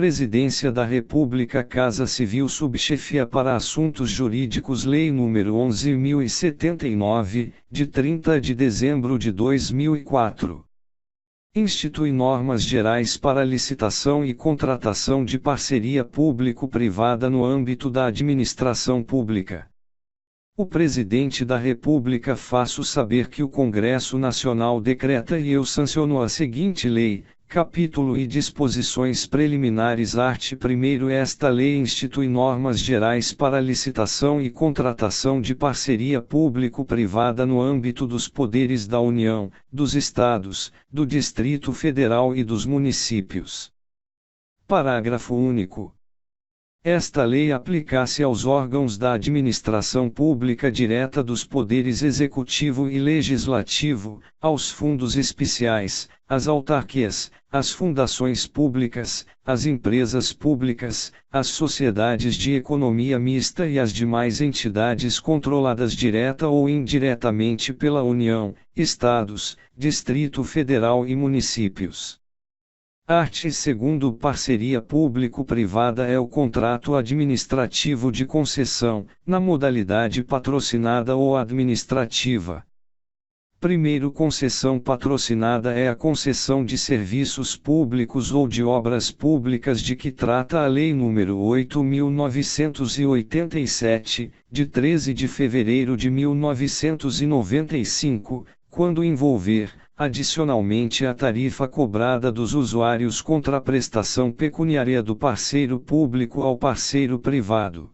Presidência da República, Casa Civil, Subchefia para Assuntos Jurídicos, Lei nº 11.079, de 30 de dezembro de 2004. Institui normas gerais para licitação e contratação de parceria público-privada no âmbito da administração pública. O Presidente da República faço saber que o Congresso Nacional decreta e eu sanciono a seguinte lei, capítulo e disposições preliminares. Art. 1º. Esta lei institui normas gerais para licitação e contratação de parceria público-privada no âmbito dos poderes da União, dos Estados, do Distrito Federal e dos municípios. Parágrafo único. Esta lei aplica-se aos órgãos da administração pública direta dos poderes executivo e legislativo, aos fundos especiais, às autarquias, às fundações públicas, às empresas públicas, às sociedades de economia mista e às demais entidades controladas direta ou indiretamente pela União, Estados, Distrito Federal e municípios. Art. 2º. Parceria público-privada é o contrato administrativo de concessão, na modalidade patrocinada ou administrativa. Primeiro, concessão patrocinada é a concessão de serviços públicos ou de obras públicas de que trata a Lei nº 8.987, de 13 de fevereiro de 1995, quando envolver, adicionalmente à tarifa cobrada dos usuários contra a prestação pecuniária do parceiro público ao parceiro privado.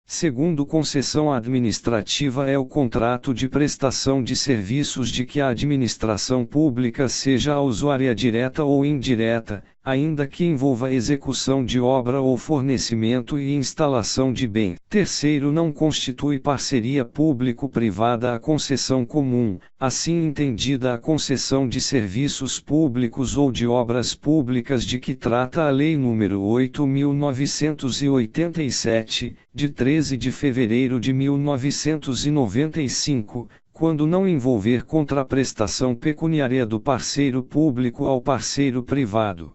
Segundo, concessão administrativa é o contrato de prestação de serviços de que a administração pública seja a usuária direta ou indireta, ainda que envolva execução de obra ou fornecimento e instalação de bem. Terceiro, não constitui parceria público-privada a concessão comum, assim entendida a concessão de serviços públicos ou de obras públicas de que trata a Lei nº 8.987, de 13 de fevereiro de 1995, quando não envolver contraprestação pecuniária do parceiro público ao parceiro privado.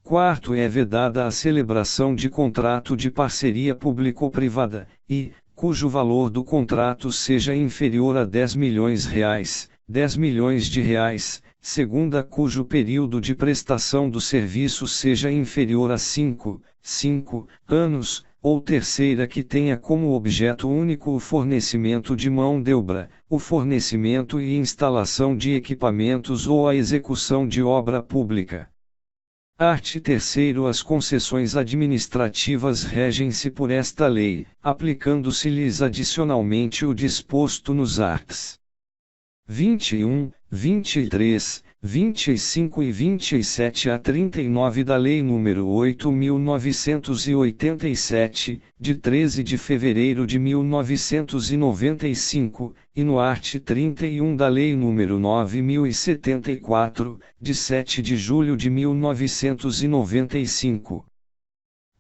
Quarto, é vedada a celebração de contrato de parceria público-privada, e, cujo valor do contrato seja inferior a R$ 10 milhões, R$ 10 milhões, segunda, cujo período de prestação do serviço seja inferior a 5 anos, ou terceira, que tenha como objeto único o fornecimento de mão de obra, o fornecimento e instalação de equipamentos ou a execução de obra pública. Art. 3º. As concessões administrativas regem-se por esta lei, aplicando-se-lhes adicionalmente o disposto nos arts. 21, 23, 25 e 27 a 39 da Lei nº 8.987, de 13 de fevereiro de 1995, e no art. 31 da Lei nº 9.074, de 7 de julho de 1995.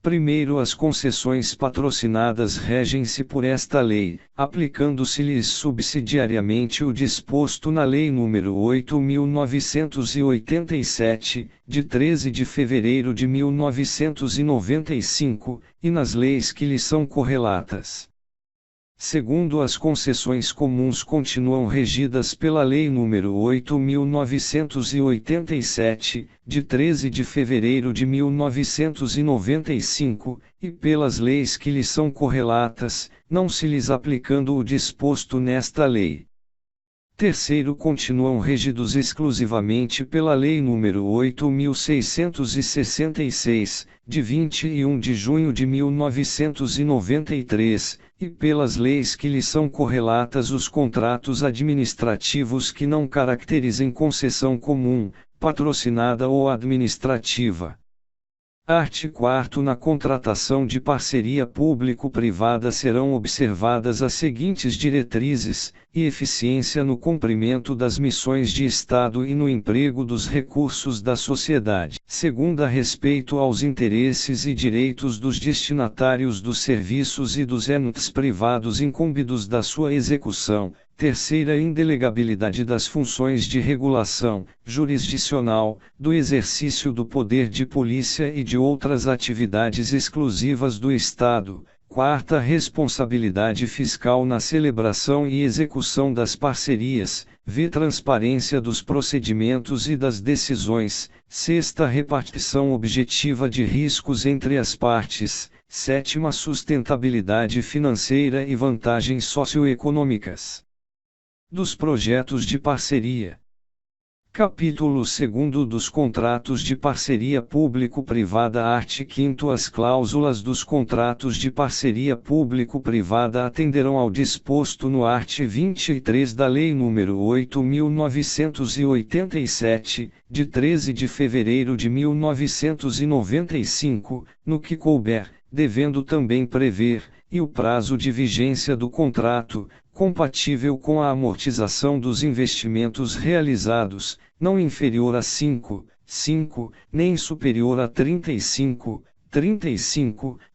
Primeiro, as concessões patrocinadas regem-se por esta lei, aplicando-se-lhes subsidiariamente o disposto na Lei nº 8.987, de 13 de fevereiro de 1995, e nas leis que lhes são correlatas. Segundo, as concessões comuns continuam regidas pela Lei nº 8.987, de 13 de fevereiro de 1995, e pelas leis que lhes são correlatas, não se lhes aplicando o disposto nesta lei. Terceiro, continuam regidos exclusivamente pela Lei nº 8.666, de 21 de junho de 1993, e pelas leis que lhes são correlatas os contratos administrativos que não caracterizem concessão comum, patrocinada ou administrativa. Art. 4º. Na contratação de parceria público-privada serão observadas as seguintes diretrizes, e eficiência no cumprimento das missões de Estado e no emprego dos recursos da sociedade. Segunda, respeito aos interesses e direitos dos destinatários dos serviços e dos entes privados incumbidos da sua execução. Terceira, indelegabilidade das funções de regulação jurisdicional, do exercício do poder de polícia e de outras atividades exclusivas do Estado. Quarta, responsabilidade fiscal na celebração e execução das parcerias, v. transparência dos procedimentos e das decisões. Sexta, repartição objetiva de riscos entre as partes. Sétima, sustentabilidade financeira e vantagens socioeconômicas dos projetos de parceria. Capítulo 2 dos contratos de parceria público-privada. Art. 5º. As cláusulas dos contratos de parceria público-privada atenderão ao disposto no art. 23 da Lei nº 8.987, de 13 de fevereiro de 1995, no que couber, devendo também prever, e o prazo de vigência do contrato, compatível com a amortização dos investimentos realizados, não inferior a 5, nem superior a 35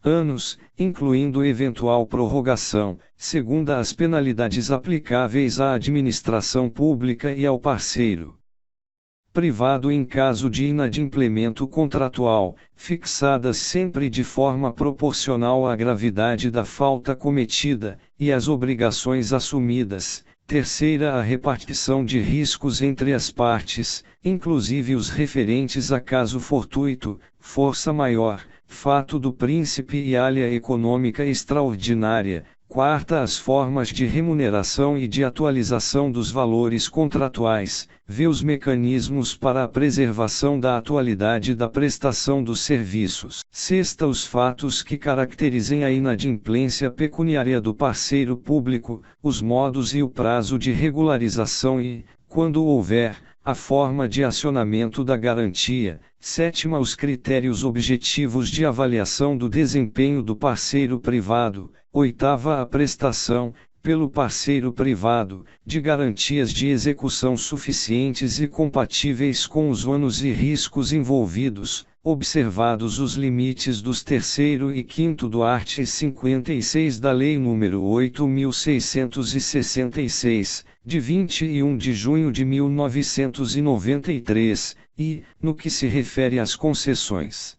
anos, incluindo eventual prorrogação, segundo as penalidades aplicáveis à administração pública e ao parceiro privado em caso de inadimplemento contratual, fixadas sempre de forma proporcional à gravidade da falta cometida, e às obrigações assumidas. Terceira, a repartição de riscos entre as partes, inclusive os referentes a caso fortuito, força maior, fato do príncipe e alha econômica extraordinária. Quarta, as formas de remuneração e de atualização dos valores contratuais, vê os mecanismos para a preservação da atualidade da prestação dos serviços. Sexta, os fatos que caracterizem a inadimplência pecuniária do parceiro público, os modos e o prazo de regularização e, quando houver, a forma de acionamento da garantia. Sétima, os critérios objetivos de avaliação do desempenho do parceiro privado. Oitava, a prestação, pelo parceiro privado, de garantias de execução suficientes e compatíveis com os ônus e riscos envolvidos, observados os limites dos terceiro e quinto do art. 56 da Lei nº 8.666, de 21 de junho de 1993, e, no que se refere às concessões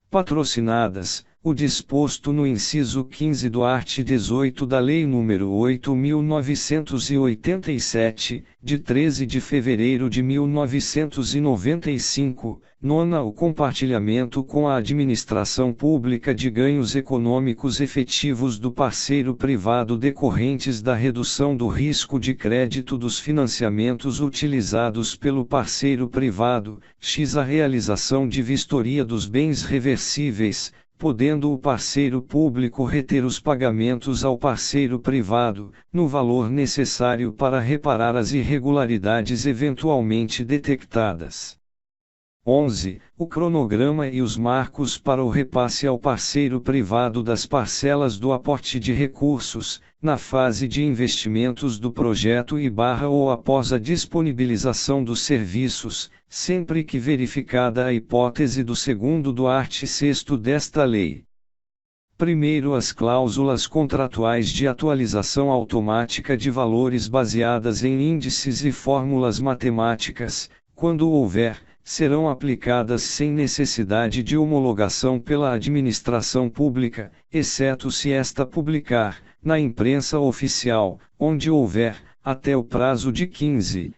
patrocinadas, o disposto no inciso 15 do art. 18 da Lei nº 8.987, de 13 de fevereiro de 1995, nona, o compartilhamento com a administração pública de ganhos econômicos efetivos do parceiro privado decorrentes da redução do risco de crédito dos financiamentos utilizados pelo parceiro privado, x, a realização de vistoria dos bens reversíveis, podendo o parceiro público reter os pagamentos ao parceiro privado, no valor necessário para reparar as irregularidades eventualmente detectadas. 11. O cronograma e os marcos para o repasse ao parceiro privado das parcelas do aporte de recursos, na fase de investimentos do projeto ou após a disponibilização dos serviços, sempre que verificada a hipótese do segundo do art. 6º desta lei. Primeiro, as cláusulas contratuais de atualização automática de valores baseadas em índices e fórmulas matemáticas, quando houver, serão aplicadas sem necessidade de homologação pela administração pública, exceto se esta publicar, na imprensa oficial, onde houver, até o prazo de 15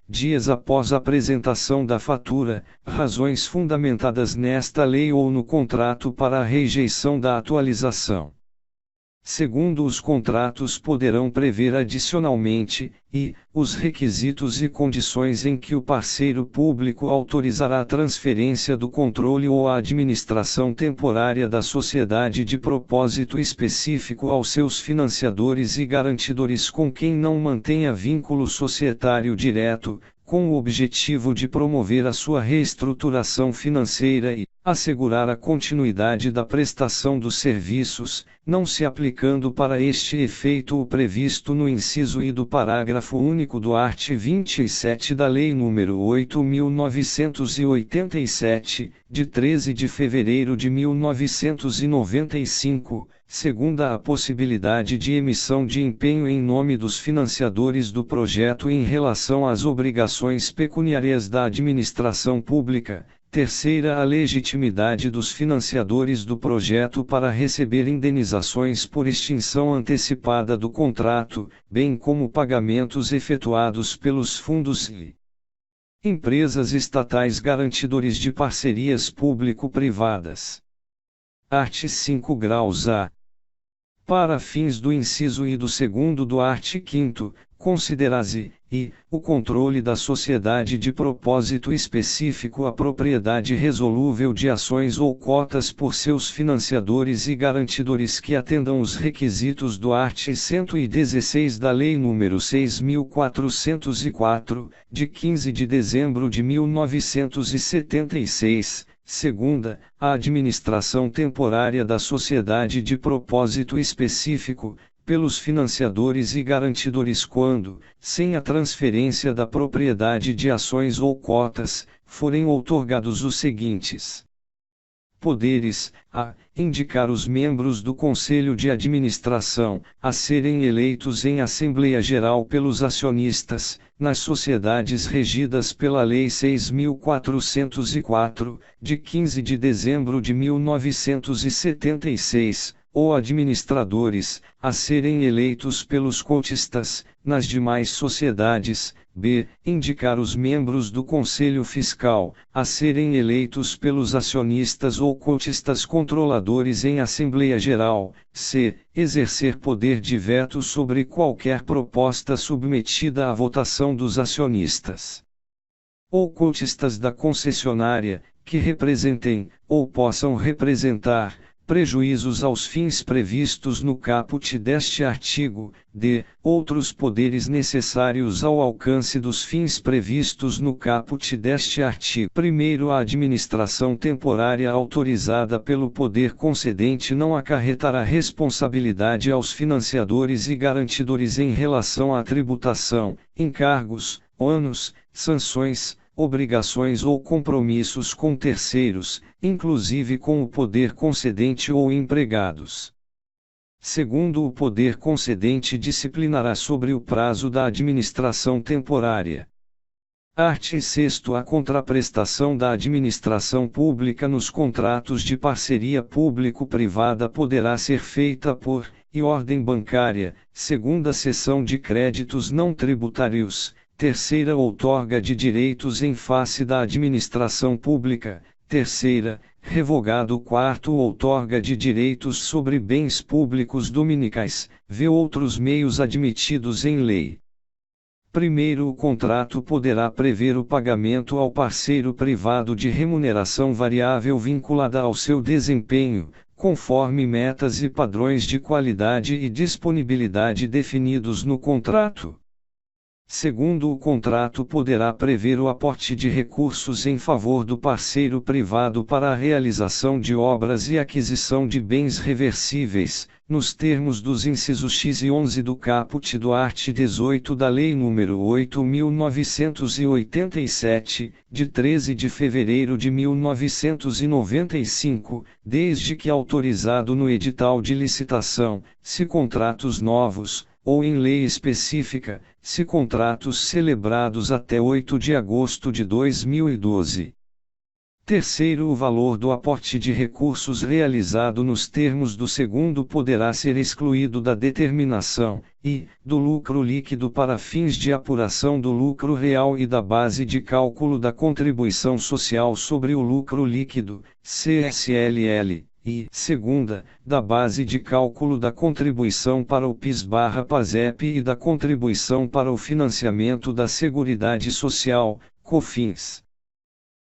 dias após a apresentação da fatura, razões fundamentadas nesta lei ou no contrato para a rejeição da atualização. Segundo, os contratos poderão prever adicionalmente, os requisitos e condições em que o parceiro público autorizará a transferência do controle ou a administração temporária da sociedade de propósito específico aos seus financiadores e garantidores com quem não mantenha vínculo societário direto, com o objetivo de promover a sua reestruturação financeira e assegurar a continuidade da prestação dos serviços, não se aplicando para este efeito o previsto no inciso I do parágrafo único do art. 27 da Lei nº 8.987, de 13 de fevereiro de 1995, Segunda, a possibilidade de emissão de empenho em nome dos financiadores do projeto em relação às obrigações pecuniárias da administração pública. Terceira, a legitimidade dos financiadores do projeto para receber indenizações por extinção antecipada do contrato, bem como pagamentos efetuados pelos fundos e empresas estatais garantidores de parcerias público-privadas. Art. 5 graus A. Para fins do inciso I do segundo do art. 5º, considera-se, e, o controle da sociedade de propósito específico a propriedade resolúvel de ações ou cotas por seus financiadores e garantidores que atendam os requisitos do art. 116 da Lei nº 6.404, de 15 de dezembro de 1976, segunda, a administração temporária da sociedade de propósito específico, pelos financiadores e garantidores quando, sem a transferência da propriedade de ações ou cotas, forem outorgados os seguintes poderes: a. Indicar os membros do Conselho de Administração, a serem eleitos em Assembleia Geral pelos acionistas, nas sociedades regidas pela Lei 6.404, de 15 de dezembro de 1976, ou administradores, a serem eleitos pelos cotistas, nas demais sociedades. B. Indicar os membros do Conselho Fiscal, a serem eleitos pelos acionistas ou cotistas controladores em Assembleia Geral. C. Exercer poder de veto sobre qualquer proposta submetida à votação dos acionistas ou cotistas da concessionária, que representem, ou possam representar, prejuízos aos fins previstos no caput deste artigo. D. Outros poderes necessários ao alcance dos fins previstos no caput deste artigo. Primeiro, a administração temporária autorizada pelo poder concedente não acarretará responsabilidade aos financiadores e garantidores em relação à tributação, encargos, ônus, sanções, obrigações ou compromissos com terceiros, inclusive com o poder concedente ou empregados. Segundo, o poder concedente disciplinará sobre o prazo da administração temporária. Art. 6º. A contraprestação da administração pública nos contratos de parceria público-privada poderá ser feita por, e ordem bancária, segunda seção de créditos não tributários, terceira outorga de direitos em face da administração pública, terceira, revogado quarto outorga de direitos sobre bens públicos dominicais, vê outros meios admitidos em lei. Primeiro, o contrato poderá prever o pagamento ao parceiro privado de remuneração variável vinculada ao seu desempenho, conforme metas e padrões de qualidade e disponibilidade definidos no contrato. Segundo, o contrato poderá prever o aporte de recursos em favor do parceiro privado para a realização de obras e aquisição de bens reversíveis, nos termos dos incisos X e 11 do caput do art. 18 da Lei nº 8.987, de 13 de fevereiro de 1995, desde que autorizado no edital de licitação, se contratos novos, ou em lei específica, se contratos celebrados até 8 de agosto de 2012. Terceiro, o valor do aporte de recursos realizado nos termos do segundo poderá ser excluído da determinação, e, do lucro líquido para fins de apuração do lucro real e da base de cálculo da contribuição social sobre o lucro líquido, CSLL. E, segunda, da base de cálculo da contribuição para o PIS/PASEP e da contribuição para o financiamento da Seguridade Social, COFINS.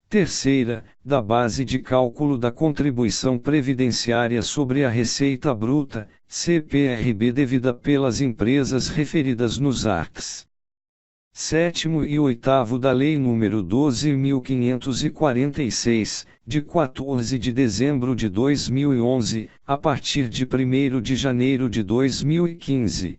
Terceira, da base de cálculo da contribuição previdenciária sobre a receita bruta, CPRB devida pelas empresas referidas nos arts. Sétimo e oitavo da Lei nº 12.546, de 14 de dezembro de 2011, a partir de 1º de janeiro de 2015.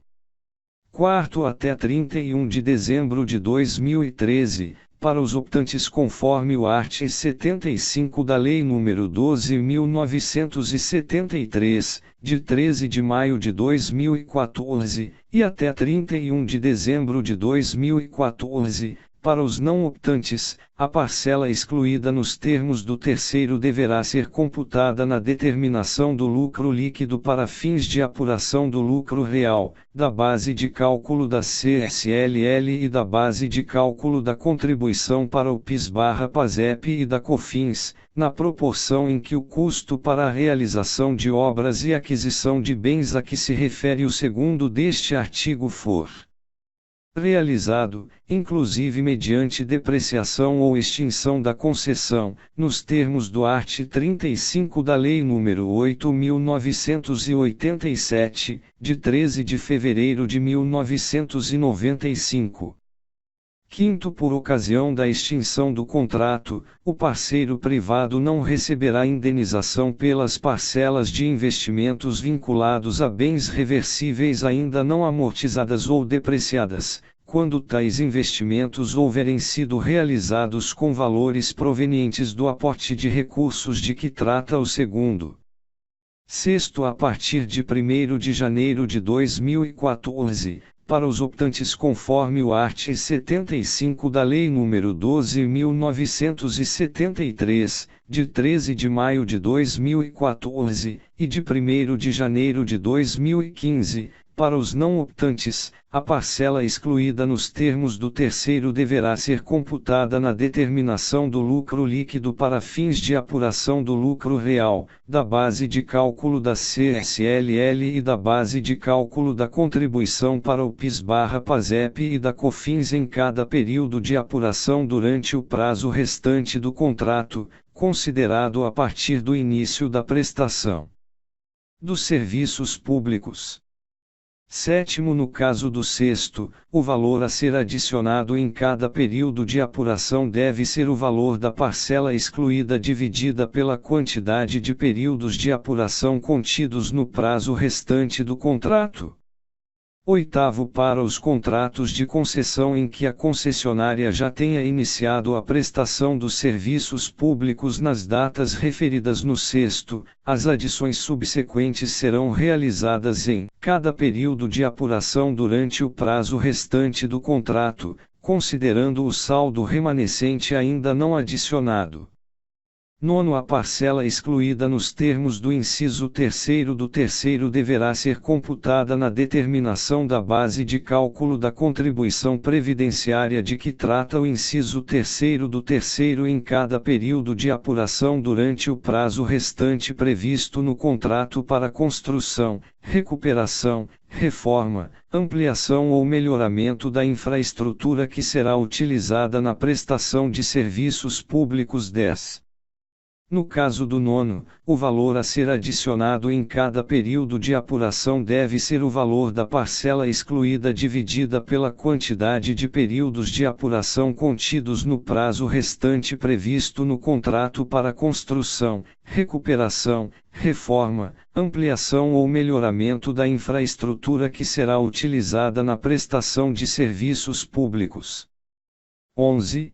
Quarto até 31 de dezembro de 2013, para os optantes conforme o art. 75 da Lei nº 12.973, de 13 de maio de 2014, e até 31 de dezembro de 2014, para os não optantes, a parcela excluída nos termos do terceiro deverá ser computada na determinação do lucro líquido para fins de apuração do lucro real, da base de cálculo da CSLL e da base de cálculo da contribuição para o PIS/PASEP e da COFINS, na proporção em que o custo para a realização de obras e aquisição de bens a que se refere o segundo deste artigo for realizado, inclusive mediante depreciação ou extinção da concessão, nos termos do art. 35 da Lei nº 8.987, de 13 de fevereiro de 1995. Quinto, por ocasião da extinção do contrato, o parceiro privado não receberá indenização pelas parcelas de investimentos vinculados a bens reversíveis ainda não amortizadas ou depreciadas, quando tais investimentos houverem sido realizados com valores provenientes do aporte de recursos de que trata o segundo. Sexto, a partir de 1º de janeiro de 2014, para os optantes conforme o art. 75 da Lei nº 12.973, de 13 de maio de 2014, e de 1º de janeiro de 2015, para os não optantes, a parcela excluída nos termos do terceiro deverá ser computada na determinação do lucro líquido para fins de apuração do lucro real, da base de cálculo da CSLL e da base de cálculo da contribuição para o PIS/PASEP e da COFINS em cada período de apuração durante o prazo restante do contrato, considerado a partir do início da prestação dos serviços públicos. Sétimo, no caso do sexto, o valor a ser adicionado em cada período de apuração deve ser o valor da parcela excluída dividida pela quantidade de períodos de apuração contidos no prazo restante do contrato. Oitavo, para os contratos de concessão em que a concessionária já tenha iniciado a prestação dos serviços públicos nas datas referidas no sexto, as adições subsequentes serão realizadas em cada período de apuração durante o prazo restante do contrato, considerando o saldo remanescente ainda não adicionado. Nono, a parcela excluída nos termos do inciso terceiro do terceiro deverá ser computada na determinação da base de cálculo da contribuição previdenciária de que trata o inciso terceiro do terceiro em cada período de apuração durante o prazo restante previsto no contrato para construção, recuperação, reforma, ampliação ou melhoramento da infraestrutura que será utilizada na prestação de serviços públicos. 10. No caso do nono, o valor a ser adicionado em cada período de apuração deve ser o valor da parcela excluída dividida pela quantidade de períodos de apuração contidos no prazo restante previsto no contrato para construção, recuperação, reforma, ampliação ou melhoramento da infraestrutura que será utilizada na prestação de serviços públicos. 11.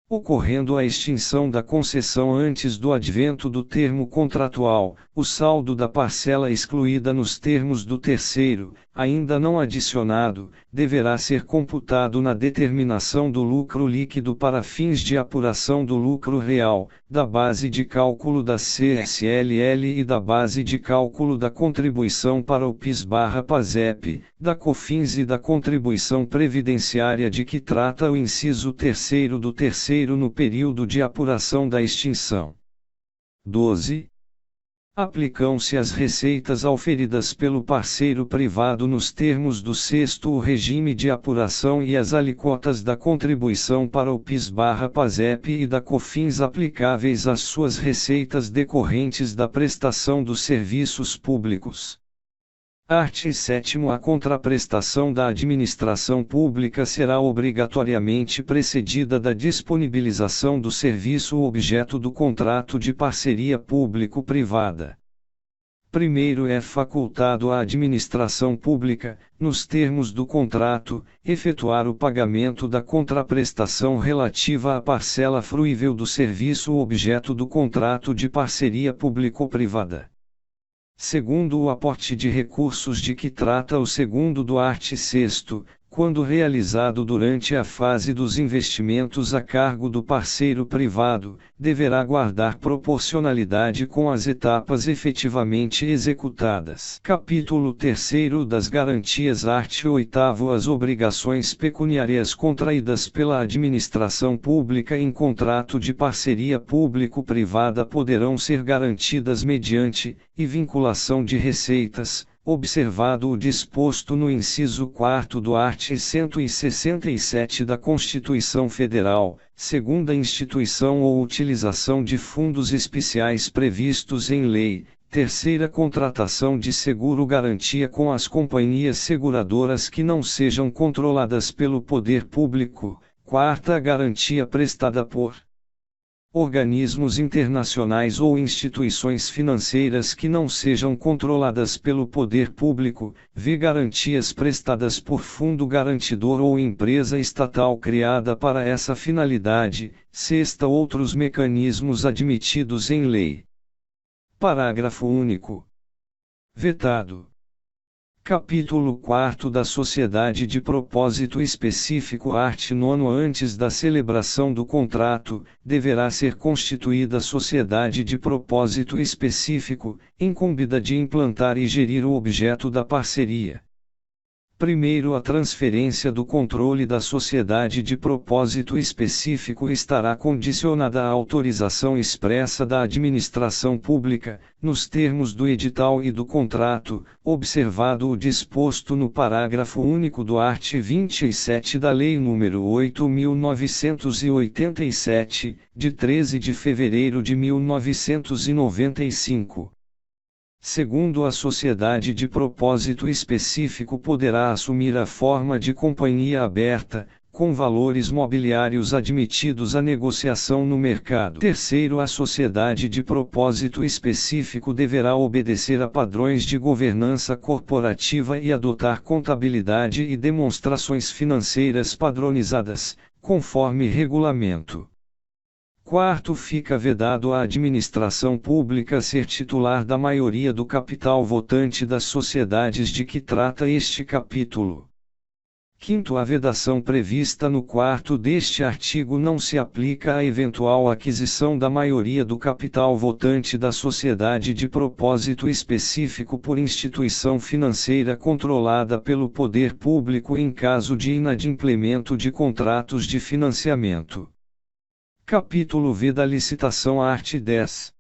Ocorrendo a extinção da concessão antes do advento do termo contratual, o saldo da parcela excluída nos termos do terceiro, ainda não adicionado, deverá ser computado na determinação do lucro líquido para fins de apuração do lucro real, da base de cálculo da CSLL e da base de cálculo da contribuição para o PIS/PASEP, da COFINS e da contribuição previdenciária de que trata o inciso terceiro do terceiro no período de apuração da extinção. 12. Aplicam-se as receitas auferidas pelo parceiro privado nos termos do sexto o regime de apuração e as alíquotas da contribuição para o PIS/PASEP e da COFINS aplicáveis às suas receitas decorrentes da prestação dos serviços públicos. Art. 7º. A contraprestação da administração pública será obrigatoriamente precedida da disponibilização do serviço objeto do contrato de parceria público-privada. Primeiro é facultado à administração pública, nos termos do contrato, efetuar o pagamento da contraprestação relativa à parcela fruível do serviço objeto do contrato de parceria público-privada. Segundo o aporte de recursos de que trata o segundo do art. 6º, quando realizado durante a fase dos investimentos a cargo do parceiro privado, deverá guardar proporcionalidade com as etapas efetivamente executadas. Capítulo 3º das Garantias art. 8º As obrigações pecuniárias contraídas pela administração pública em contrato de parceria público-privada poderão ser garantidas mediante vinculação de receitas, observado o disposto no inciso 4º do art. 167 da Constituição Federal, segunda instituição ou utilização de fundos especiais previstos em lei. Terceira, contratação de seguro-garantia com as companhias seguradoras que não sejam controladas pelo poder público. Quarta, garantia prestada por organismos internacionais ou instituições financeiras que não sejam controladas pelo poder público, garantias prestadas por fundo garantidor ou empresa estatal criada para essa finalidade. Sexta, outros mecanismos admitidos em lei. Parágrafo único. Vetado. Capítulo 4 da Sociedade de Propósito Específico art. 9 Antes da celebração do contrato, deverá ser constituída sociedade de propósito específico, incumbida de implantar e gerir o objeto da parceria. Primeiro, a transferência do controle da sociedade de propósito específico estará condicionada à autorização expressa da administração pública, nos termos do edital e do contrato, observado o disposto no parágrafo único do art. 27 da Lei nº 8.987, de 13 de fevereiro de 1995. Segundo, a sociedade de propósito específico poderá assumir a forma de companhia aberta, com valores mobiliários admitidos à negociação no mercado. Terceiro, a sociedade de propósito específico deverá obedecer a padrões de governança corporativa e adotar contabilidade e demonstrações financeiras padronizadas, conforme regulamento. Quarto, fica vedado à administração pública ser titular da maioria do capital votante das sociedades de que trata este capítulo. Quinto, a vedação prevista no 4º deste artigo não se aplica à eventual aquisição da maioria do capital votante da sociedade de propósito específico por instituição financeira controlada pelo poder público em caso de inadimplemento de contratos de financiamento. Capítulo V da licitação art. 10.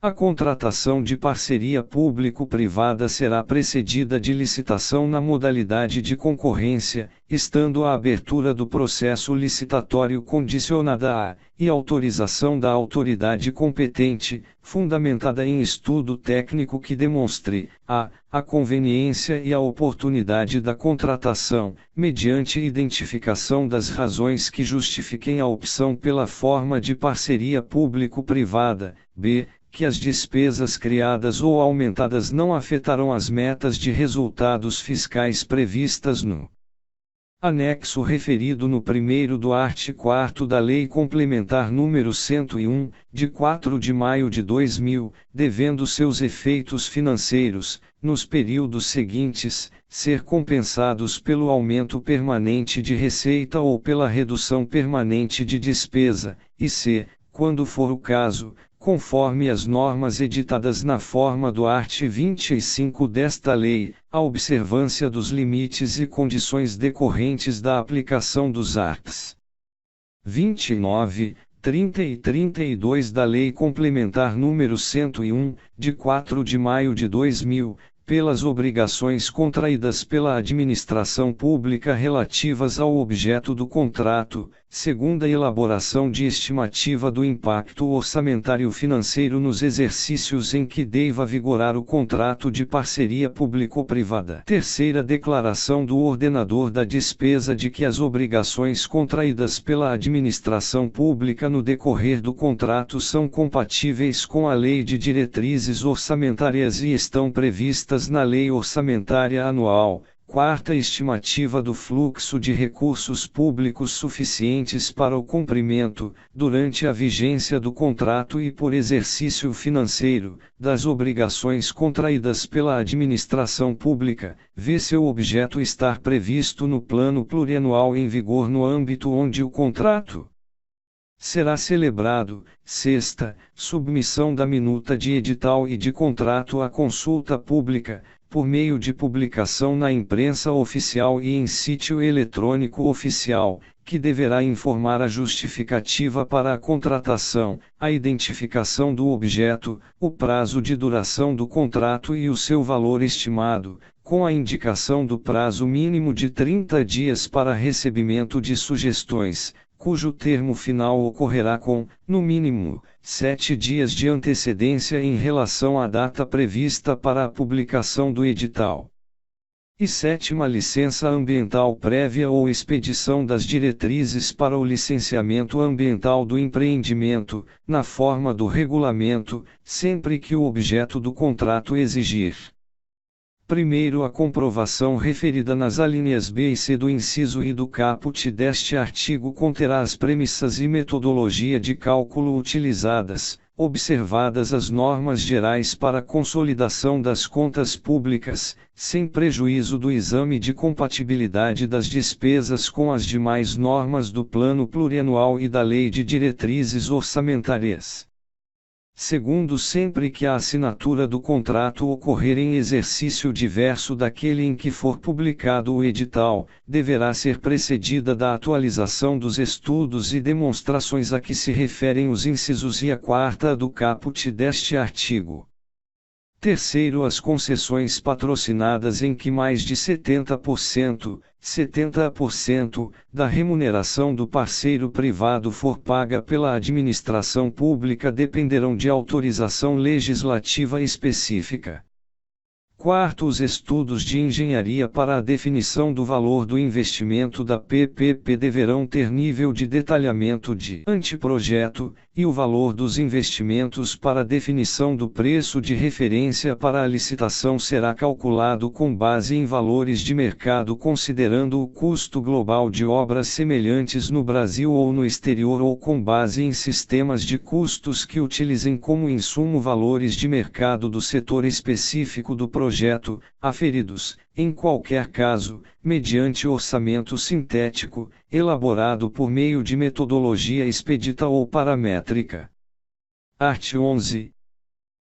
A contratação de parceria público-privada será precedida de licitação na modalidade de concorrência, estando a abertura do processo licitatório condicionada à autorização da autoridade competente, fundamentada em estudo técnico que demonstre a conveniência e a oportunidade da contratação, mediante identificação das razões que justifiquem a opção pela forma de parceria público-privada. B. Que as despesas criadas ou aumentadas não afetarão as metas de resultados fiscais previstas no anexo referido no 1º do art. 4º da Lei Complementar nº 101, de 4 de maio de 2000, devendo seus efeitos financeiros, nos períodos seguintes, ser compensados pelo aumento permanente de receita ou pela redução permanente de despesa, e c, quando for o caso, conforme as normas editadas na forma do art. 25 desta lei, a observância dos limites e condições decorrentes da aplicação dos arts. 29, 30 e 32 da Lei Complementar nº 101, de 4 de maio de 2000, pelas obrigações contraídas pela administração pública relativas ao objeto do contrato, segundo a elaboração de estimativa do impacto orçamentário financeiro nos exercícios em que deva vigorar o contrato de parceria público-privada. Terceira declaração do ordenador da despesa de que as obrigações contraídas pela administração pública no decorrer do contrato são compatíveis com a Lei de Diretrizes Orçamentárias e estão previstas na Lei Orçamentária Anual. Quarta estimativa do fluxo de recursos públicos suficientes para o cumprimento, durante a vigência do contrato e por exercício financeiro, das obrigações contraídas pela administração pública, vê seu objeto estar previsto no plano plurianual em vigor no âmbito onde o contrato será celebrado. Sexta, submissão da minuta de edital e de contrato à consulta pública, por meio de publicação na imprensa oficial e em sítio eletrônico oficial, que deverá informar a justificativa para a contratação, a identificação do objeto, o prazo de duração do contrato e o seu valor estimado, com a indicação do prazo mínimo de 30 dias para recebimento de sugestões, cujo termo final ocorrerá com, no mínimo, 7 dias de antecedência em relação à data prevista para a publicação do edital. E sétima, licença ambiental prévia ou expedição das diretrizes para o licenciamento ambiental do empreendimento, na forma do regulamento, sempre que o objeto do contrato exigir. Primeiro, a comprovação referida nas alíneas B e C do inciso I do caput deste artigo conterá as premissas e metodologia de cálculo utilizadas, observadas as normas gerais para a consolidação das contas públicas, sem prejuízo do exame de compatibilidade das despesas com as demais normas do Plano Plurianual e da Lei de Diretrizes Orçamentárias. Segundo, sempre que a assinatura do contrato ocorrer em exercício diverso daquele em que for publicado o edital, deverá ser precedida da atualização dos estudos e demonstrações a que se referem os incisos I a quarta do caput deste artigo. Terceiro, as concessões patrocinadas em que mais de 70% da remuneração do parceiro privado for paga pela administração pública dependerão de autorização legislativa específica. Quarto, os estudos de engenharia para a definição do valor do investimento da PPP deverão ter nível de detalhamento de anteprojeto, e o valor dos investimentos para a definição do preço de referência para a licitação será calculado com base em valores de mercado considerando o custo global de obras semelhantes no Brasil ou no exterior ou com base em sistemas de custos que utilizem como insumo valores de mercado do setor específico do projeto, aferidos, em qualquer caso, mediante orçamento sintético, elaborado por meio de metodologia expedita ou paramétrica. Art. 11.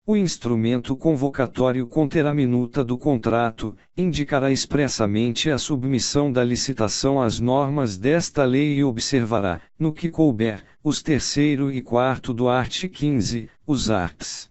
O instrumento convocatório conterá minuta do contrato, indicará expressamente a submissão da licitação às normas desta lei e observará, no que couber, os 3º e 4º do art. 15, os arts.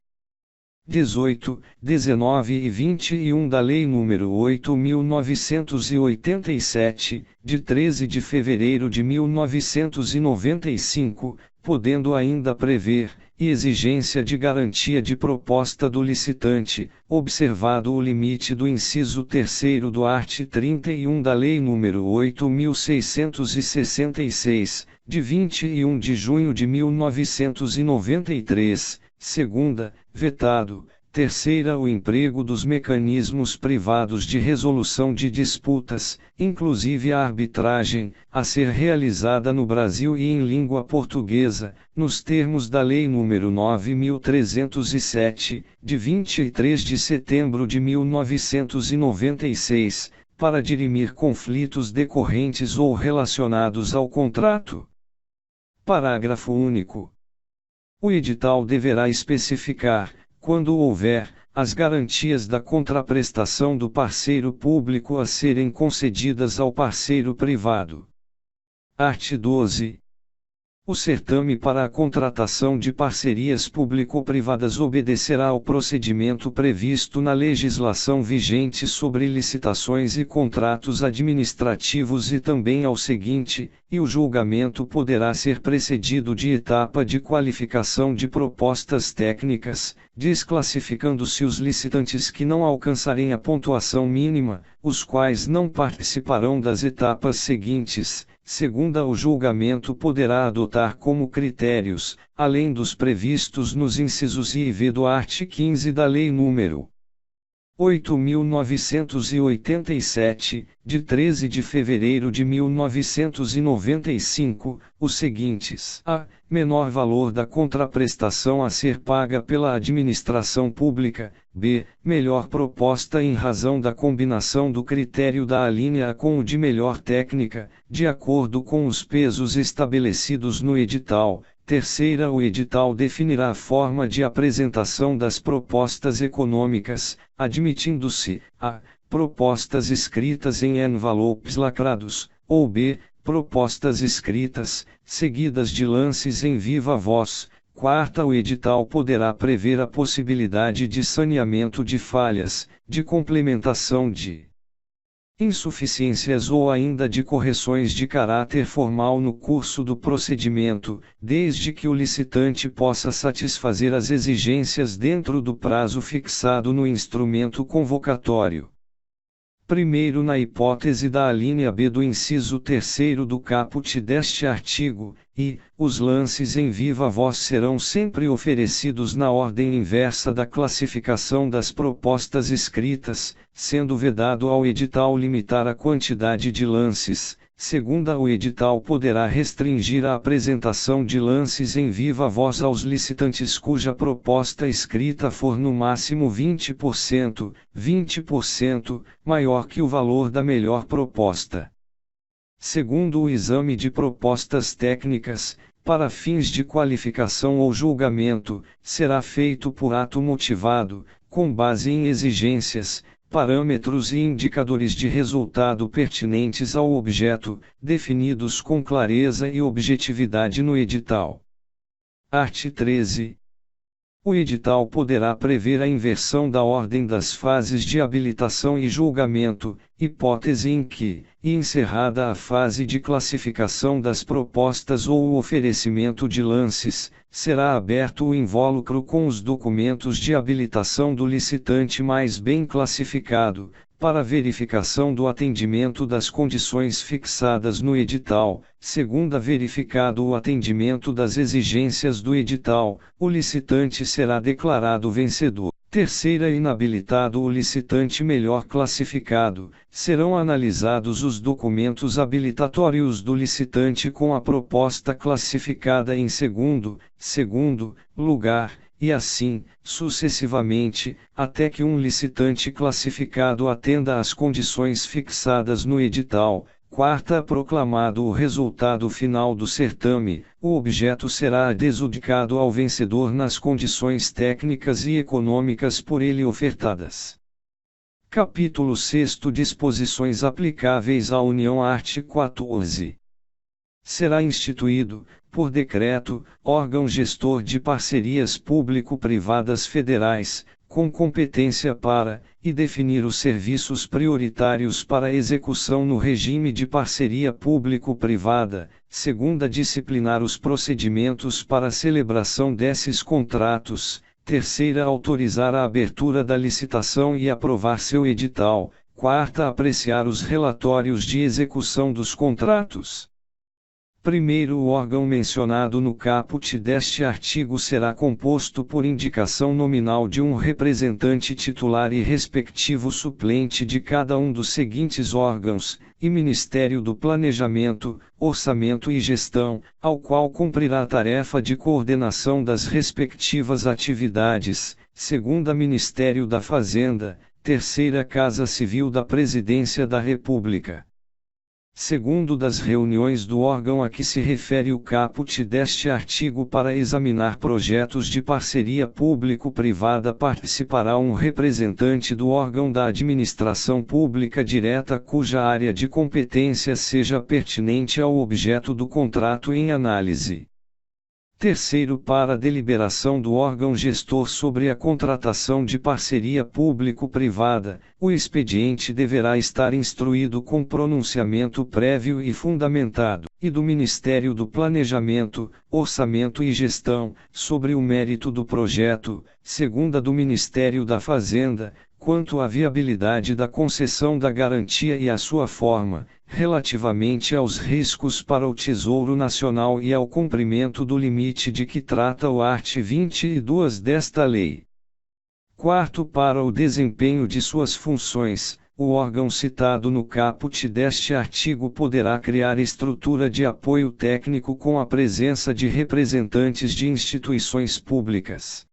18, 19 e 21 da Lei nº 8.987, de 13 de fevereiro de 1995, podendo ainda prever, e exigência de garantia de proposta do licitante, observado o limite do inciso 3º do art. 31 da Lei nº 8.666, de 21 de junho de 1993, segunda, vetado. Terceira, o emprego dos mecanismos privados de resolução de disputas, inclusive a arbitragem, a ser realizada no Brasil e em língua portuguesa, nos termos da Lei nº 9.307, de 23 de setembro de 1996, para dirimir conflitos decorrentes ou relacionados ao contrato. Parágrafo único. O edital deverá especificar, quando houver, as garantias da contraprestação do parceiro público a serem concedidas ao parceiro privado. Art. 12. O certame para a contratação de parcerias público-privadas obedecerá ao procedimento previsto na legislação vigente sobre licitações e contratos administrativos e também ao seguinte, e o julgamento poderá ser precedido de etapa de qualificação de propostas técnicas, desclassificando-se os licitantes que não alcançarem a pontuação mínima, os quais não participarão das etapas seguintes. Segunda, o julgamento poderá adotar como critérios, além dos previstos nos incisos I e V do art. 15 da Lei nº 8.987, de 13 de fevereiro de 1995, os seguintes: a. Menor valor da contraprestação a ser paga pela administração pública. B. Melhor proposta em razão da combinação do critério da alínea A com o de melhor técnica, de acordo com os pesos estabelecidos no edital. Terceira, o edital definirá a forma de apresentação das propostas econômicas, admitindo-se a. Propostas escritas em envelopes lacrados, ou b. Propostas escritas, seguidas de lances em viva voz. Quarta, o edital poderá prever a possibilidade de saneamento de falhas, de complementação de insuficiências ou ainda de correções de caráter formal no curso do procedimento, desde que o licitante possa satisfazer as exigências dentro do prazo fixado no instrumento convocatório. Primeiro, na hipótese da alínea B do inciso 3º do caput deste artigo, os lances em viva voz serão sempre oferecidos na ordem inversa da classificação das propostas escritas, sendo vedado ao edital limitar a quantidade de lances. Segunda, o edital poderá restringir a apresentação de lances em viva voz aos licitantes cuja proposta escrita for no máximo 20% maior que o valor da melhor proposta. Segundo, o exame de propostas técnicas, para fins de qualificação ou julgamento, será feito por ato motivado, com base em exigências, parâmetros e indicadores de resultado pertinentes ao objeto, definidos com clareza e objetividade no edital. Art. 13. O edital poderá prever a inversão da ordem das fases de habilitação e julgamento, hipótese em que, encerrada a fase de classificação das propostas ou o oferecimento de lances, será aberto o invólucro com os documentos de habilitação do licitante mais bem classificado, para verificação do atendimento das condições fixadas no edital. Segunda, verificado o atendimento das exigências do edital, o licitante será declarado vencedor. Terceira, inabilitado o licitante melhor classificado, serão analisados os documentos habilitatórios do licitante com a proposta classificada em segundo lugar, e assim, sucessivamente, até que um licitante classificado atenda às condições fixadas no edital. Quarta, proclamado o resultado final do certame, o objeto será adjudicado ao vencedor nas condições técnicas e econômicas por ele ofertadas. Capítulo 6. Disposições aplicáveis à União. Art. 14. Será instituído, por decreto, órgão gestor de parcerias público-privadas federais, com competência para, e definir os serviços prioritários para execução no regime de parceria público-privada. Segunda, disciplinar os procedimentos para a celebração desses contratos. Terceira, autorizar a abertura da licitação e aprovar seu edital. Quarta, apreciar os relatórios de execução dos contratos. Primeiro, o órgão mencionado no caput deste artigo será composto por indicação nominal de um representante titular e respectivo suplente de cada um dos seguintes órgãos, e Ministério do Planejamento, Orçamento e Gestão, ao qual cumprirá a tarefa de coordenação das respectivas atividades. Segunda, Ministério da Fazenda. Terceira, Casa Civil da Presidência da República. Segundo, das reuniões do órgão a que se refere o caput deste artigo para examinar projetos de parceria público-privada participará um representante do órgão da administração pública direta cuja área de competência seja pertinente ao objeto do contrato em análise. Terceiro, para a deliberação do órgão gestor sobre a contratação de parceria público-privada, o expediente deverá estar instruído com pronunciamento prévio e fundamentado, e do Ministério do Planejamento, Orçamento e Gestão, sobre o mérito do projeto, segunda do Ministério da Fazenda, quanto à viabilidade da concessão da garantia e à sua forma, relativamente aos riscos para o Tesouro Nacional e ao cumprimento do limite de que trata o art. 22 desta lei. Quarto, para o desempenho de suas funções, o órgão citado no caput deste artigo poderá criar estrutura de apoio técnico com a presença de representantes de instituições públicas.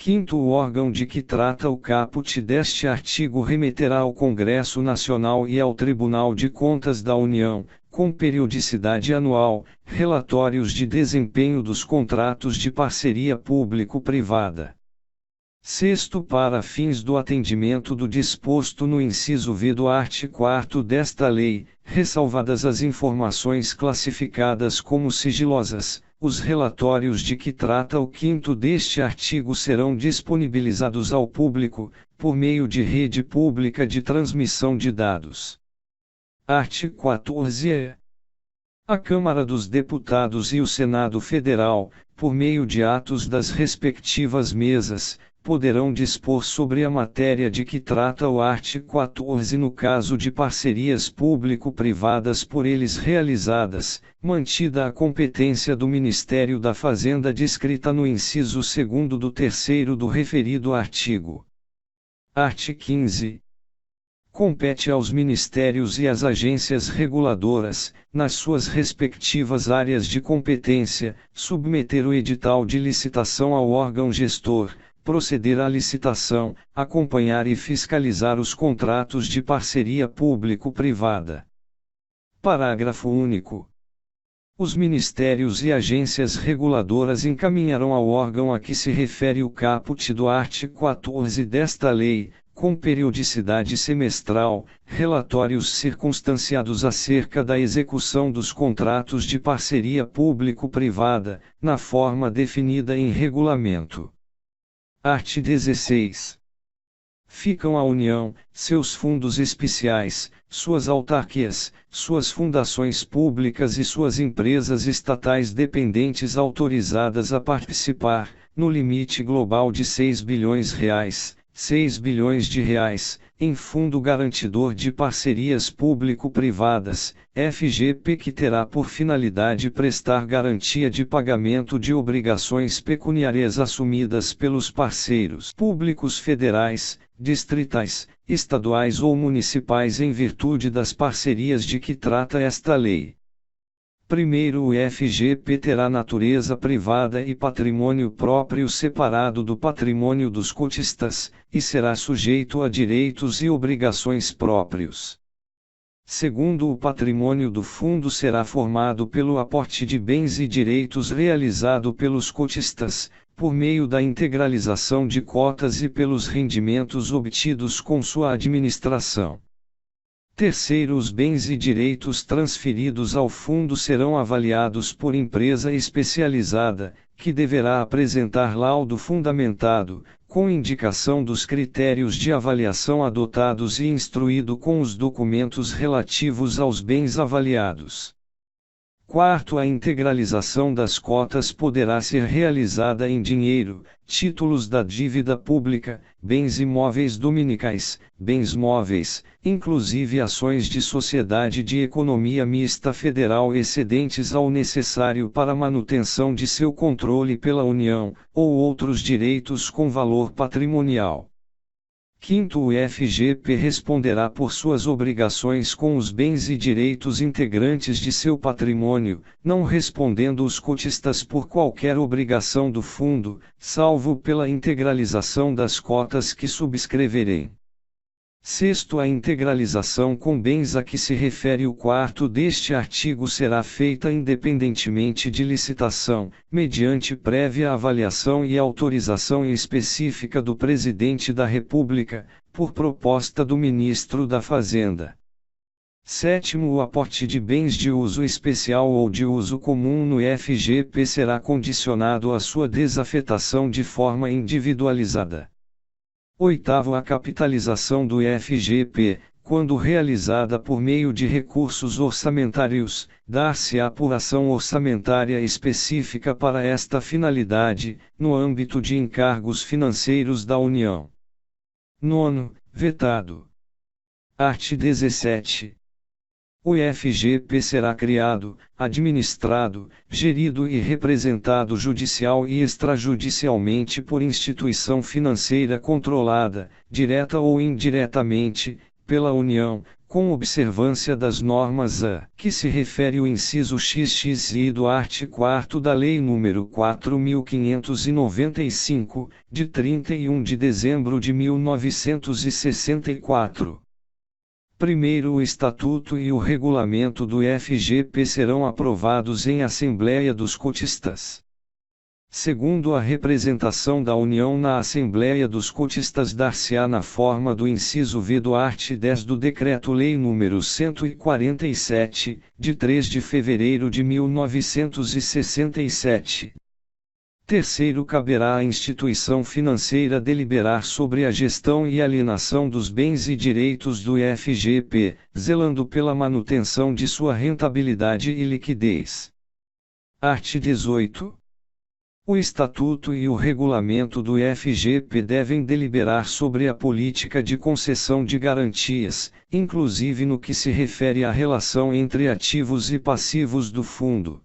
Quinto, o órgão de que trata o caput deste artigo remeterá ao Congresso Nacional e ao Tribunal de Contas da União, com periodicidade anual, relatórios de desempenho dos contratos de parceria público-privada. Sexto, para fins do atendimento do disposto no inciso V do art. 4º desta lei, ressalvadas as informações classificadas como sigilosas, os relatórios de que trata o 5º deste artigo serão disponibilizados ao público, por meio de rede pública de transmissão de dados. Art. 14. A Câmara dos Deputados e o Senado Federal, por meio de atos das respectivas mesas, poderão dispor sobre a matéria de que trata o art. 14 no caso de parcerias público-privadas por eles realizadas, mantida a competência do Ministério da Fazenda descrita no inciso 2º do 3º do referido artigo. Art. 15. Compete aos ministérios e às agências reguladoras, nas suas respectivas áreas de competência, submeter o edital de licitação ao órgão gestor, proceder à licitação, acompanhar e fiscalizar os contratos de parceria público-privada. Parágrafo único. Os ministérios e agências reguladoras encaminharão ao órgão a que se refere o caput do art. 14 desta lei, com periodicidade semestral, relatórios circunstanciados acerca da execução dos contratos de parceria público-privada, na forma definida em regulamento. Art. 16. Ficam a União, seus fundos especiais, suas autarquias, suas fundações públicas e suas empresas estatais dependentes autorizadas a participar, no limite global de R$ 6 bilhões, em Fundo Garantidor de Parcerias Público-Privadas, FGP, que terá por finalidade prestar garantia de pagamento de obrigações pecuniárias assumidas pelos parceiros públicos federais, distritais, estaduais ou municipais em virtude das parcerias de que trata esta lei. Primeiro, o FGP terá natureza privada e patrimônio próprio separado do patrimônio dos cotistas, e será sujeito a direitos e obrigações próprios. Segundo, o patrimônio do fundo será formado pelo aporte de bens e direitos realizado pelos cotistas, por meio da integralização de cotas e pelos rendimentos obtidos com sua administração. Terceiro, os bens e direitos transferidos ao fundo serão avaliados por empresa especializada, que deverá apresentar laudo fundamentado, com indicação dos critérios de avaliação adotados e instruído com os documentos relativos aos bens avaliados. Quarto, a integralização das cotas poderá ser realizada em dinheiro, títulos da dívida pública, bens imóveis dominicais, bens móveis, inclusive ações de sociedade de economia mista federal excedentes ao necessário para manutenção de seu controle pela União, ou outros direitos com valor patrimonial. Quinto, o FGP responderá por suas obrigações com os bens e direitos integrantes de seu patrimônio, não respondendo os cotistas por qualquer obrigação do fundo, salvo pela integralização das cotas que subscreverem. Sexto, a integralização com bens a que se refere o quarto deste artigo será feita independentemente de licitação, mediante prévia avaliação e autorização específica do Presidente da República, por proposta do Ministro da Fazenda. Sétimo, o aporte de bens de uso especial ou de uso comum no FGP será condicionado à sua desafetação de forma individualizada. Oitavo, a capitalização do FGP, quando realizada por meio de recursos orçamentários, dar-se-á por ação orçamentária específica para esta finalidade, no âmbito de encargos financeiros da União. Nono, vetado. Art. 17. O FGP será criado, administrado, gerido e representado judicial e extrajudicialmente por instituição financeira controlada, direta ou indiretamente, pela União, com observância das normas a que se refere o inciso XXI do art. 4º da Lei nº 4.595, de 31 de dezembro de 1964. Primeiro, o Estatuto e o Regulamento do FGP serão aprovados em Assembleia dos Cotistas. Segundo, a representação da União na Assembleia dos Cotistas dar-se-á na forma do inciso V do art. 10 do Decreto-Lei nº 147, de 3 de fevereiro de 1967. Terceiro, caberá à instituição financeira deliberar sobre a gestão e alienação dos bens e direitos do FGP, zelando pela manutenção de sua rentabilidade e liquidez. Art. 18. O Estatuto e o Regulamento do FGP devem deliberar sobre a política de concessão de garantias, inclusive no que se refere à relação entre ativos e passivos do fundo.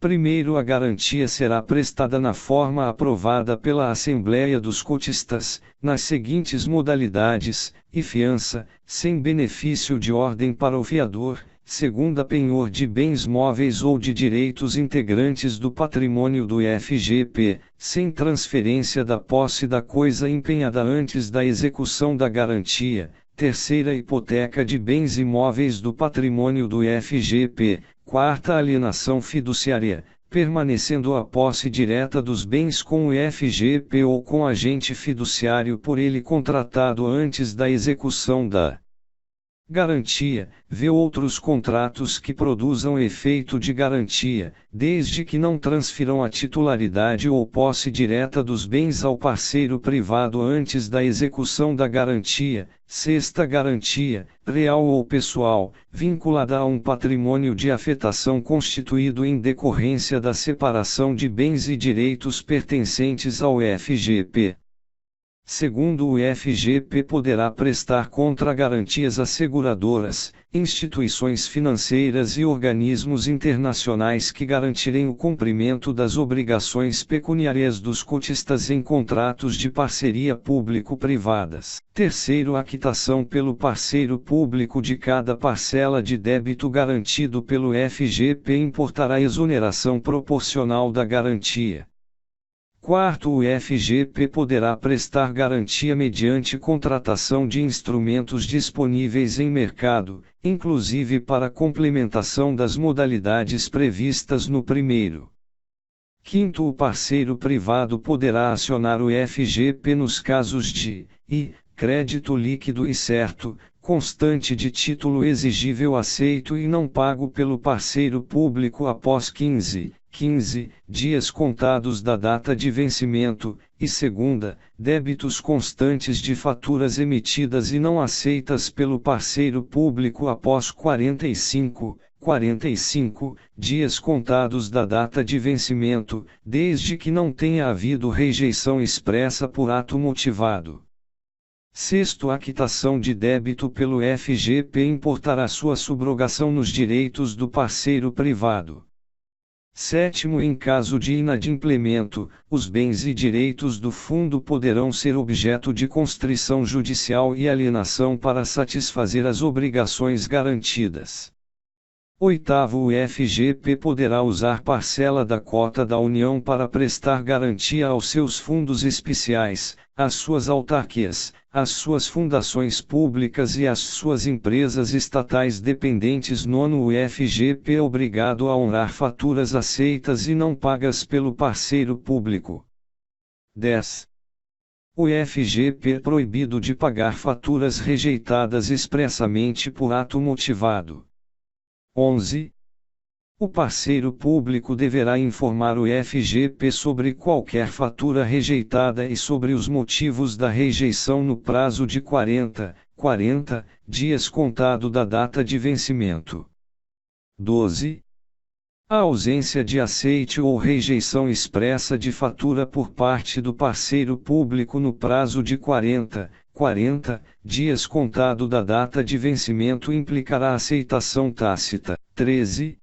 Primeiro, a garantia será prestada na forma aprovada pela Assembleia dos Cotistas, nas seguintes modalidades: e fiança, sem benefício de ordem para o fiador; segunda, penhor de bens móveis ou de direitos integrantes do patrimônio do FGP, sem transferência da posse da coisa empenhada antes da execução da garantia; terceira, hipoteca de bens imóveis do patrimônio do FGP; quarta, alienação fiduciária, permanecendo a posse direta dos bens com o FGP ou com agente fiduciário por ele contratado antes da execução da garantia; vê outros contratos que produzam efeito de garantia, desde que não transfiram a titularidade ou posse direta dos bens ao parceiro privado antes da execução da garantia; sexta, garantia, real ou pessoal, vinculada a um patrimônio de afetação constituído em decorrência da separação de bens e direitos pertencentes ao FGP. Segundo, o FGP poderá prestar contra-garantias a seguradoras, instituições financeiras e organismos internacionais que garantirem o cumprimento das obrigações pecuniárias dos cotistas em contratos de parceria público-privadas. Terceiro, a quitação pelo parceiro público de cada parcela de débito garantido pelo FGP importará exoneração proporcional da garantia. Quarto, o FGP poderá prestar garantia mediante contratação de instrumentos disponíveis em mercado, inclusive para complementação das modalidades previstas no primeiro. Quinto, o parceiro privado poderá acionar o FGP nos casos de crédito líquido e certo, constante de título exigível aceito e não pago pelo parceiro público após 15 dias contados da data de vencimento, e segunda, débitos constantes de faturas emitidas e não aceitas pelo parceiro público após 45 dias contados da data de vencimento, desde que não tenha havido rejeição expressa por ato motivado. Sexto, a quitação de débito pelo FGP importará sua subrogação nos direitos do parceiro privado. Sétimo, em caso de inadimplemento, os bens e direitos do fundo poderão ser objeto de constrição judicial e alienação para satisfazer as obrigações garantidas. Oitavo, o FGP poderá usar parcela da cota da União para prestar garantia aos seus fundos especiais, às suas autarquias, às suas fundações públicas e às suas empresas estatais dependentes. Nono, o FGP é obrigado a honrar faturas aceitas e não pagas pelo parceiro público. 10. O FGP é proibido de pagar faturas rejeitadas expressamente por ato motivado. 11. O parceiro público deverá informar o FGP sobre qualquer fatura rejeitada e sobre os motivos da rejeição no prazo de 40 dias contado da data de vencimento. 12. A ausência de aceite ou rejeição expressa de fatura por parte do parceiro público no prazo de 40 dias contado da data de vencimento implicará aceitação tácita. 13.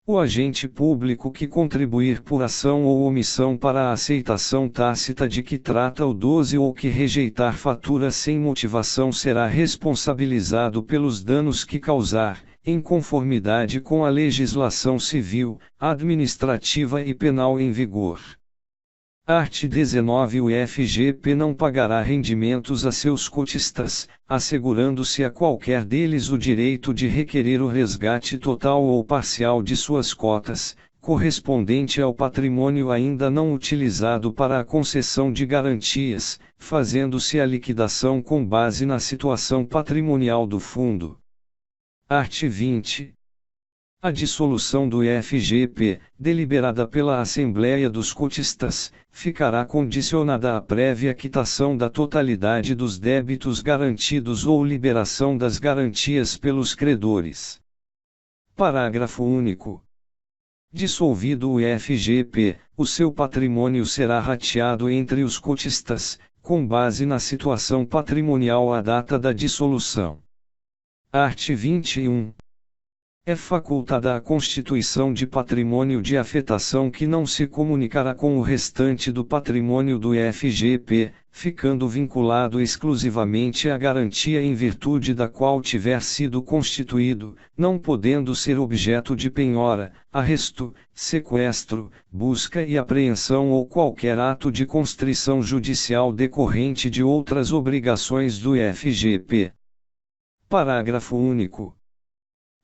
O agente público que contribuir por ação ou omissão para a aceitação tácita de que trata o 12 ou que rejeitar fatura sem motivação será responsabilizado pelos danos que causar, em conformidade com a legislação civil, administrativa e penal em vigor. Art. 19. O FGP não pagará rendimentos a seus cotistas, assegurando-se a qualquer deles o direito de requerer o resgate total ou parcial de suas cotas, correspondente ao patrimônio ainda não utilizado para a concessão de garantias, fazendo-se a liquidação com base na situação patrimonial do fundo. Art. 20. A dissolução do FGP, deliberada pela Assembleia dos Cotistas, ficará condicionada à prévia quitação da totalidade dos débitos garantidos ou liberação das garantias pelos credores. Parágrafo único. Dissolvido o FGP, o seu patrimônio será rateado entre os cotistas, com base na situação patrimonial à data da dissolução. Art. 21. É facultada a constituição de patrimônio de afetação que não se comunicará com o restante do patrimônio do FGP, ficando vinculado exclusivamente à garantia em virtude da qual tiver sido constituído, não podendo ser objeto de penhora, arresto, sequestro, busca e apreensão ou qualquer ato de constrição judicial decorrente de outras obrigações do FGP. Parágrafo único.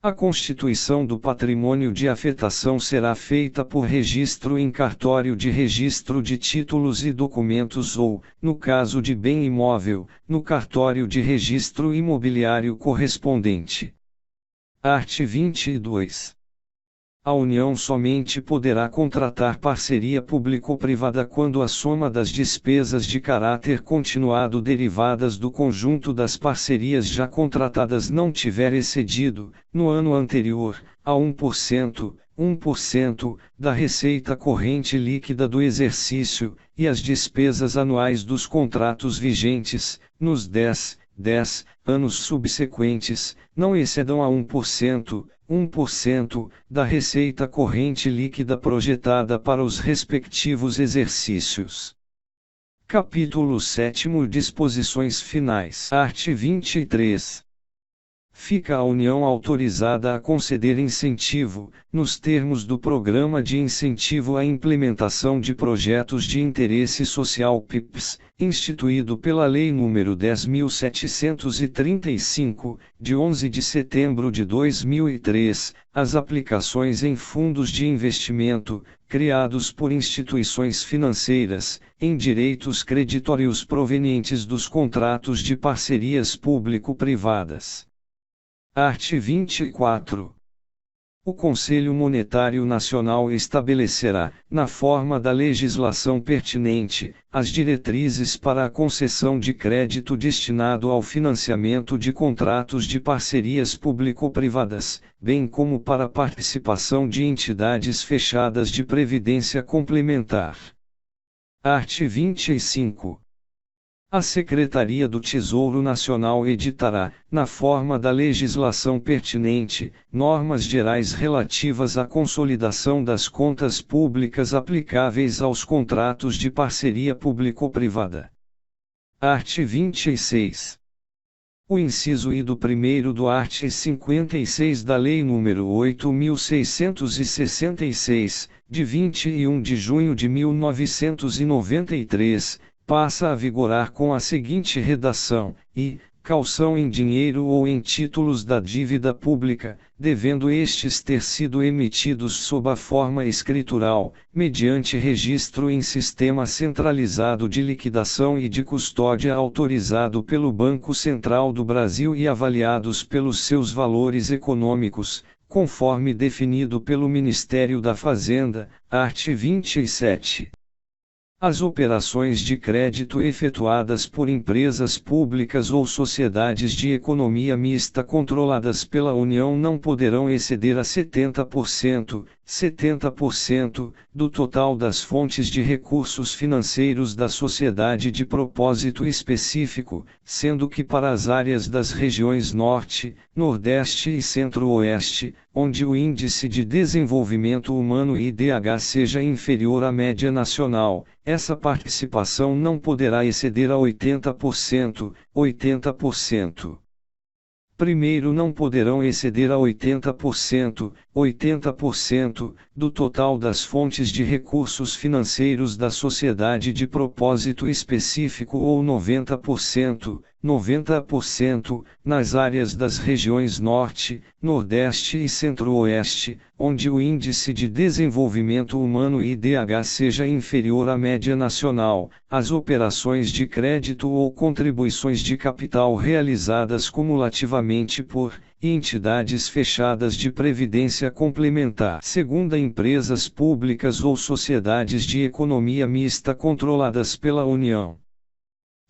A constituição do patrimônio de afetação será feita por registro em cartório de registro de títulos e documentos ou, no caso de bem imóvel, no cartório de registro imobiliário correspondente. Art. 22. A União somente poderá contratar parceria público-privada quando a soma das despesas de caráter continuado derivadas do conjunto das parcerias já contratadas não tiver excedido, no ano anterior, a 1% da receita corrente líquida do exercício, e as despesas anuais dos contratos vigentes, nos 10 anos subsequentes, não excedam a 1% da receita corrente líquida projetada para os respectivos exercícios. Capítulo 7. Disposições finais. Art. 23. Fica a União autorizada a conceder incentivo, nos termos do Programa de Incentivo à Implementação de Projetos de Interesse Social PIPs, instituído pela Lei nº 10.735, de 11 de setembro de 2003, as aplicações em fundos de investimento, criados por instituições financeiras, em direitos creditórios provenientes dos contratos de parcerias público-privadas. Art. 24. O Conselho Monetário Nacional estabelecerá, na forma da legislação pertinente, as diretrizes para a concessão de crédito destinado ao financiamento de contratos de parcerias público-privadas, bem como para a participação de entidades fechadas de previdência complementar. Art. 25. A Secretaria do Tesouro Nacional editará, na forma da legislação pertinente, normas gerais relativas à consolidação das contas públicas aplicáveis aos contratos de parceria público-privada. Art. 26. O inciso I do 1º do art. 56 da Lei nº 8.666, de 21 de junho de 1993, passa a vigorar com a seguinte redação: e, calção em dinheiro ou em títulos da dívida pública, devendo estes ter sido emitidos sob a forma escritural, mediante registro em sistema centralizado de liquidação e de custódia autorizado pelo Banco Central do Brasil e avaliados pelos seus valores econômicos, conforme definido pelo Ministério da Fazenda, art. 27. As operações de crédito efetuadas por empresas públicas ou sociedades de economia mista controladas pela União não poderão exceder a 70% do total das fontes de recursos financeiros da sociedade de propósito específico, sendo que para as áreas das regiões Norte, Nordeste e Centro-Oeste, onde o Índice de Desenvolvimento Humano IDH seja inferior à média nacional, essa participação não poderá exceder a 80%. Primeiro, não poderão exceder a 80% do total das fontes de recursos financeiros da sociedade de propósito específico ou 90% nas áreas das regiões Norte, Nordeste e Centro-Oeste, onde o Índice de Desenvolvimento Humano IDH seja inferior à média nacional. As operações de crédito ou contribuições de capital realizadas cumulativamente por entidades fechadas de previdência complementar, segunda empresas públicas ou sociedades de economia mista controladas pela União.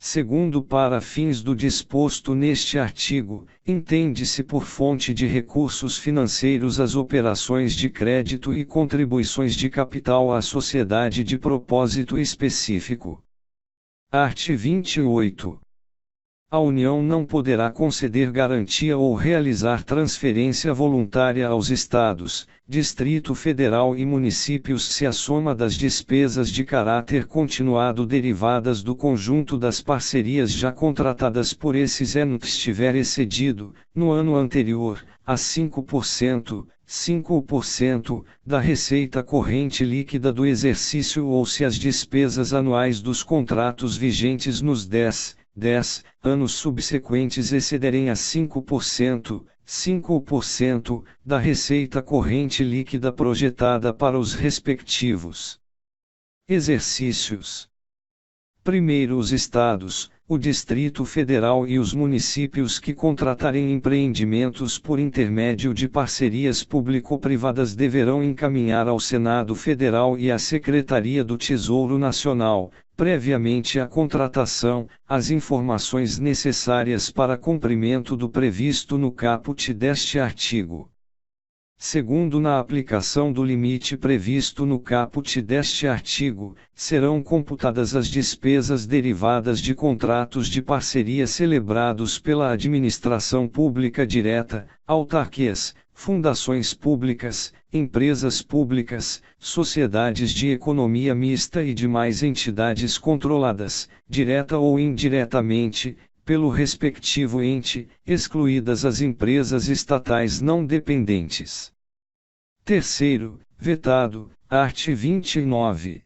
Segundo, para fins do disposto neste artigo, entende-se por fonte de recursos financeiros as operações de crédito e contribuições de capital à sociedade de propósito específico. Art. 28. A União não poderá conceder garantia ou realizar transferência voluntária aos Estados, Distrito Federal e municípios se a soma das despesas de caráter continuado derivadas do conjunto das parcerias já contratadas por esses entes estiver excedido, no ano anterior, a 5% da receita corrente líquida do exercício ou se as despesas anuais dos contratos vigentes nos 10 anos subsequentes excederem a 5% da receita corrente líquida projetada para os respectivos exercícios. Primeiro, os estados, o Distrito Federal e os municípios que contratarem empreendimentos por intermédio de parcerias público-privadas deverão encaminhar ao Senado Federal e à Secretaria do Tesouro Nacional, previamente à contratação, as informações necessárias para cumprimento do previsto no caput deste artigo. Segundo, na aplicação do limite previsto no caput deste artigo, serão computadas as despesas derivadas de contratos de parceria celebrados pela administração pública direta, autarquias, fundações públicas, empresas públicas, sociedades de economia mista e demais entidades controladas, direta ou indiretamente, pelo respectivo ente, excluídas as empresas estatais não dependentes. Terceiro, vetado, art. 29.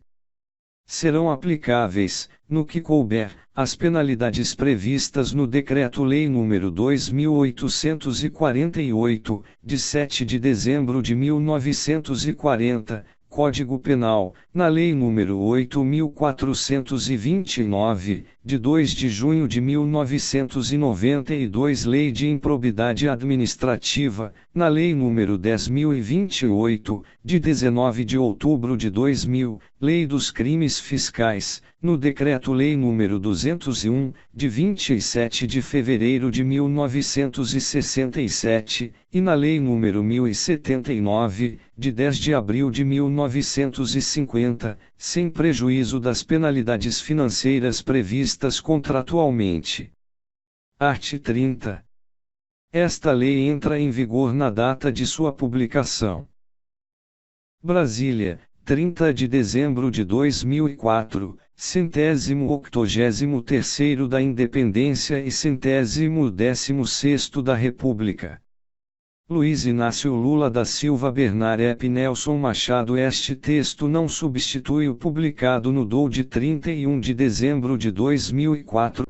Serão aplicáveis, no que couber, as penalidades previstas no Decreto-Lei nº 2848, de 7 de dezembro de 1940, Código Penal, na Lei nº 8.429, de 2 de junho de 1992, Lei de Improbidade Administrativa, na Lei nº 10.028, de 19 de outubro de 2000, Lei dos Crimes Fiscais, no Decreto-Lei nº 201, de 27 de fevereiro de 1967, e na Lei nº 1079, de 10 de abril de 1950, sem prejuízo das penalidades financeiras previstas contratualmente. Art. 30. Esta lei entra em vigor na data de sua publicação. Brasília, 30 de dezembro de 2004, 183º da Independência e 116º da República. Luiz Inácio Lula da Silva Bernard Ep Nelson Machado. Este texto não substitui o publicado no DOU de 31 de dezembro de 2004.